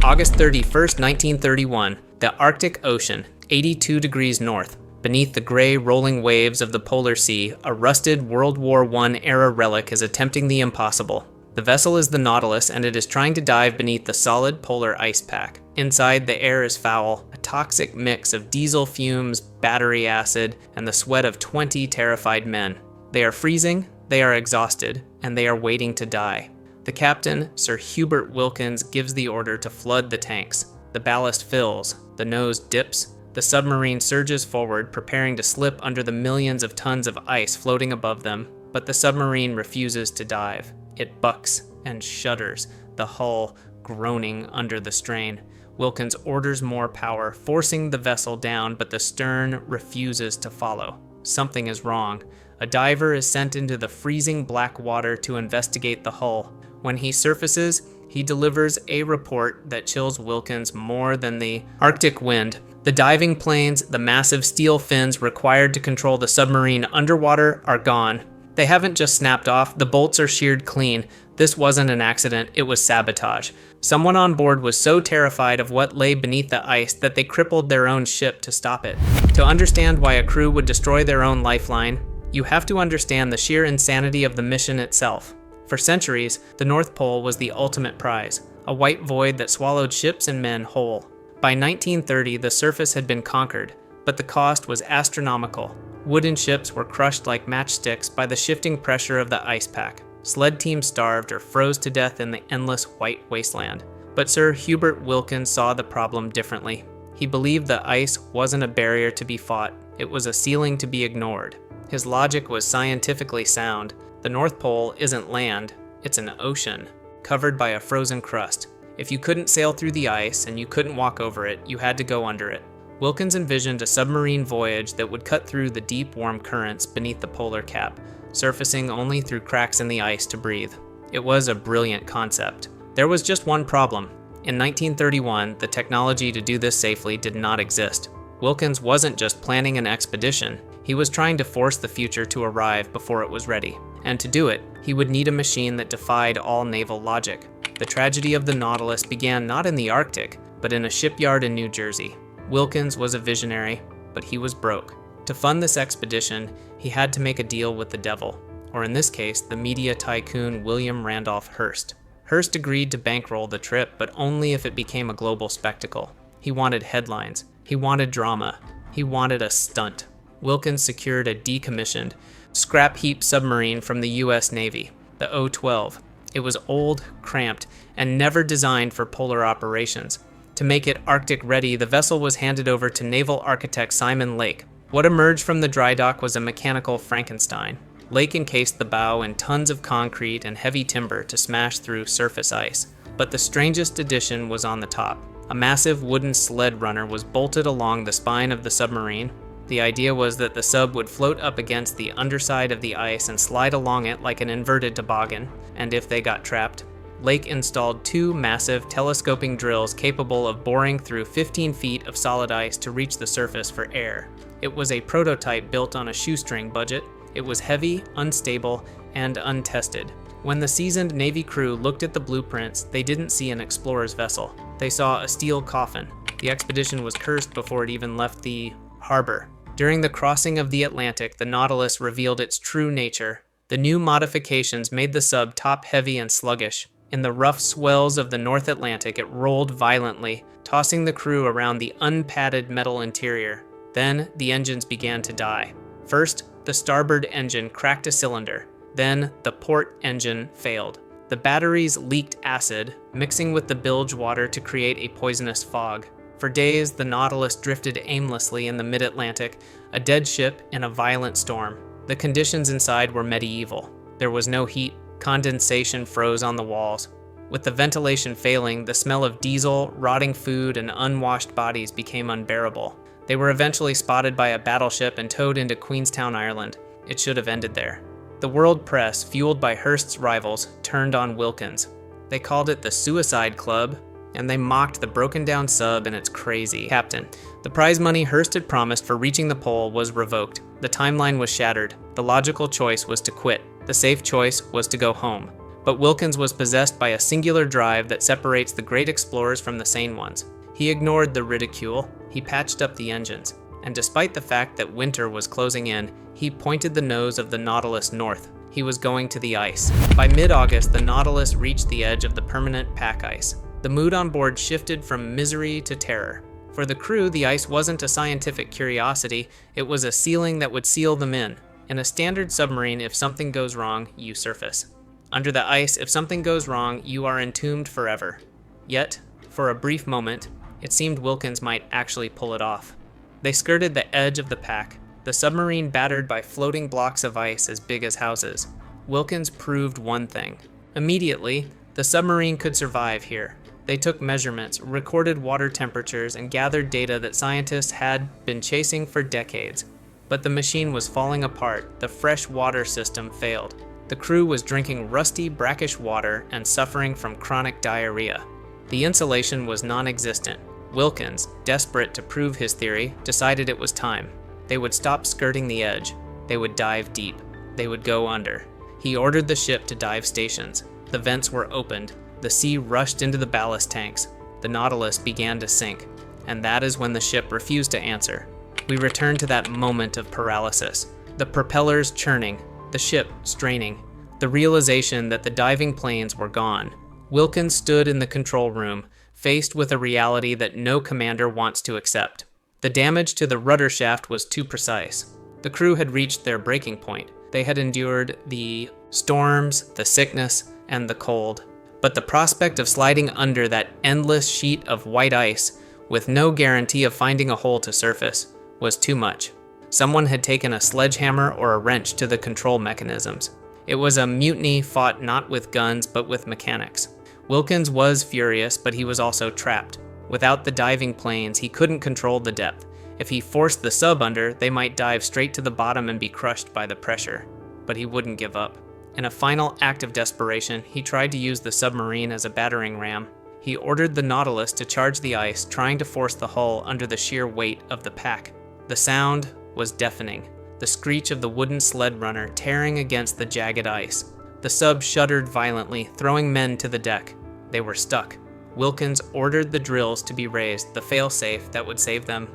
August 31st, 1931, the Arctic Ocean, 82 degrees north. Beneath the gray, rolling waves of the polar sea, a rusted World War I-era relic is attempting the impossible. The vessel is the Nautilus, and it is trying to dive beneath the solid polar ice pack. Inside, the air is foul, a toxic mix of diesel fumes, battery acid, and the sweat of 20 terrified men. They are freezing, they are exhausted, and they are waiting to die. The captain, Sir Hubert Wilkins, gives the order to flood the tanks. The ballast fills, the nose dips, the submarine surges forward, preparing to slip under the millions of tons of ice floating above them, but the submarine refuses to dive. It bucks and shudders, the hull groaning under the strain. Wilkins orders more power, forcing the vessel down, but the stern refuses to follow. Something is wrong. A diver is sent into the freezing black water to investigate the hull. When he surfaces, he delivers a report that chills Wilkins more than the Arctic wind. The diving planes, the massive steel fins required to control the submarine underwater, are gone. They haven't just snapped off, the bolts are sheared clean. This wasn't an accident, it was sabotage. Someone on board was so terrified of what lay beneath the ice that they crippled their own ship to stop it. To understand why a crew would destroy their own lifeline, you have to understand the sheer insanity of the mission itself. For centuries, the North Pole was the ultimate prize, a white void that swallowed ships and men whole. By 1930, the surface had been conquered, but the cost was astronomical. Wooden ships were crushed like matchsticks by the shifting pressure of the ice pack. Sled teams starved or froze to death in the endless white wasteland. But Sir Hubert Wilkins saw the problem differently. He believed the ice wasn't a barrier to be fought, it was a ceiling to be ignored. His logic was scientifically sound. The North Pole isn't land, it's an ocean, covered by a frozen crust. If you couldn't sail through the ice and you couldn't walk over it, you had to go under it. Wilkins envisioned a submarine voyage that would cut through the deep, warm currents beneath the polar cap, surfacing only through cracks in the ice to breathe. It was a brilliant concept. There was just one problem. In 1931, the technology to do this safely did not exist. Wilkins wasn't just planning an expedition, he was trying to force the future to arrive before it was ready. And to do it, he would need a machine that defied all naval logic. The tragedy of the Nautilus began not in the Arctic, but in a shipyard in New Jersey. Wilkins was a visionary, but he was broke. To fund this expedition, he had to make a deal with the devil, or in this case, the media tycoon William Randolph Hearst. Hearst agreed to bankroll the trip, but only if it became a global spectacle. He wanted headlines. He wanted drama. He wanted a stunt. Wilkins secured a decommissioned, scrap heap submarine from the U.S. Navy, the O-12. It was old, cramped, and never designed for polar operations. To make it Arctic ready, the vessel was handed over to naval architect Simon Lake. What emerged from the dry dock was a mechanical Frankenstein. Lake encased the bow in tons of concrete and heavy timber to smash through surface ice. But the strangest addition was on the top. A massive wooden sled runner was bolted along the spine of the submarine. The idea was that the sub would float up against the underside of the ice and slide along it like an inverted toboggan, and if they got trapped, Lake installed two massive telescoping drills capable of boring through 15 feet of solid ice to reach the surface for air. It was a prototype built on a shoestring budget. It was heavy, unstable, and untested. When the seasoned Navy crew looked at the blueprints, they didn't see an explorer's vessel. They saw a steel coffin. The expedition was cursed before it even left the harbor. During the crossing of the Atlantic, the Nautilus revealed its true nature. The new modifications made the sub top-heavy and sluggish. In the rough swells of the North Atlantic, it rolled violently, tossing the crew around the unpadded metal interior. Then, the engines began to die. First, the starboard engine cracked a cylinder. Then, the port engine failed. The batteries leaked acid, mixing with the bilge water to create a poisonous fog. For days, the Nautilus drifted aimlessly in the mid-Atlantic, a dead ship in a violent storm. The conditions inside were medieval. There was no heat, condensation froze on the walls. With the ventilation failing, the smell of diesel, rotting food, and unwashed bodies became unbearable. They were eventually spotted by a battleship and towed into Queenstown, Ireland. It should have ended there. The world press, fueled by Hearst's rivals, turned on Wilkins. They called it the Suicide Club, and they mocked the broken-down sub and its crazy captain. The prize money Hearst had promised for reaching the pole was revoked. The timeline was shattered. The logical choice was to quit. The safe choice was to go home. But Wilkins was possessed by a singular drive that separates the great explorers from the sane ones. He ignored the ridicule, he patched up the engines, and despite the fact that winter was closing in, he pointed the nose of the Nautilus north. He was going to the ice. By mid-August, the Nautilus reached the edge of the permanent pack ice. The mood on board shifted from misery to terror. For the crew, the ice wasn't a scientific curiosity, it was a ceiling that would seal them in. In a standard submarine, if something goes wrong, you surface. Under the ice, if something goes wrong, you are entombed forever. Yet, for a brief moment, it seemed Wilkins might actually pull it off. They skirted the edge of the pack, the submarine battered by floating blocks of ice as big as houses. Wilkins proved one thing. Immediately, the submarine could survive here. They took measurements, recorded water temperatures, and gathered data that scientists had been chasing for decades. But the machine was falling apart. The fresh water system failed. The crew was drinking rusty, brackish water and suffering from chronic diarrhea. The insulation was non-existent. Wilkins, desperate to prove his theory, decided it was time. They would stop skirting the edge. They would dive deep. They would go under. He ordered the ship to dive stations. The vents were opened. The sea rushed into the ballast tanks. The Nautilus began to sink. And that is when the ship refused to answer. We returned to that moment of paralysis. The propellers churning, the ship straining, the realization that the diving planes were gone. Wilkins stood in the control room, faced with a reality that no commander wants to accept. The damage to the rudder shaft was too precise. The crew had reached their breaking point. They had endured the storms, the sickness, and the cold. But the prospect of sliding under that endless sheet of white ice, with no guarantee of finding a hole to surface, was too much. Someone had taken a sledgehammer or a wrench to the control mechanisms. It was a mutiny fought not with guns but with mechanics. Wilkins was furious, but he was also trapped. Without the diving planes, he couldn't control the depth. If he forced the sub under, they might dive straight to the bottom and be crushed by the pressure. But he wouldn't give up. In a final act of desperation, he tried to use the submarine as a battering ram. He ordered the Nautilus to charge the ice, trying to force the hull under the sheer weight of the pack. The sound was deafening, the screech of the wooden sled runner tearing against the jagged ice. The sub shuddered violently, throwing men to the deck. They were stuck. Wilkins ordered the drills to be raised, the fail-safe that would save them.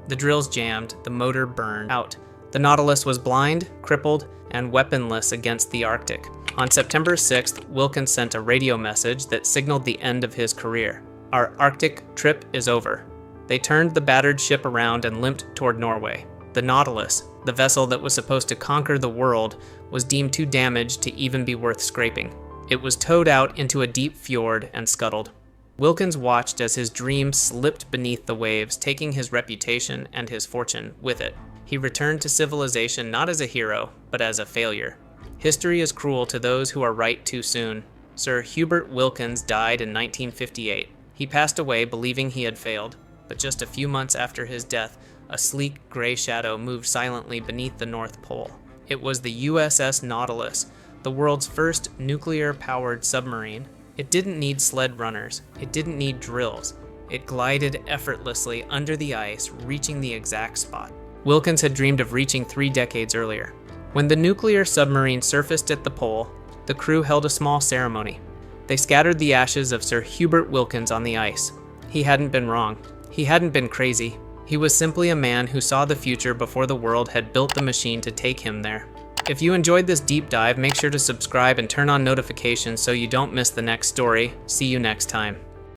The drills jammed, the motor burned out. The Nautilus was blind, crippled, and weaponless against the Arctic. On September 6th, Wilkins sent a radio message that signaled the end of his career. Our Arctic trip is over. They turned the battered ship around and limped toward Norway. The Nautilus, the vessel that was supposed to conquer the world, was deemed too damaged to even be worth scraping. It was towed out into a deep fjord and scuttled. Wilkins watched as his dream slipped beneath the waves, taking his reputation and his fortune with it. He returned to civilization not as a hero, but as a failure. History is cruel to those who are right too soon. Sir Hubert Wilkins died in 1958. He passed away believing he had failed, but just a few months after his death, a sleek gray shadow moved silently beneath the North Pole. It was the USS Nautilus, the world's first nuclear-powered submarine. It didn't need sled runners. It didn't need drills. It glided effortlessly under the ice, reaching the exact spot Wilkins had dreamed of reaching 3 decades earlier. When the nuclear submarine surfaced at the pole, the crew held a small ceremony. They scattered the ashes of Sir Hubert Wilkins on the ice. He hadn't been wrong. He hadn't been crazy. He was simply a man who saw the future before the world had built the machine to take him there. If you enjoyed this deep dive, make sure to subscribe and turn on notifications so you don't miss the next story. See you next time.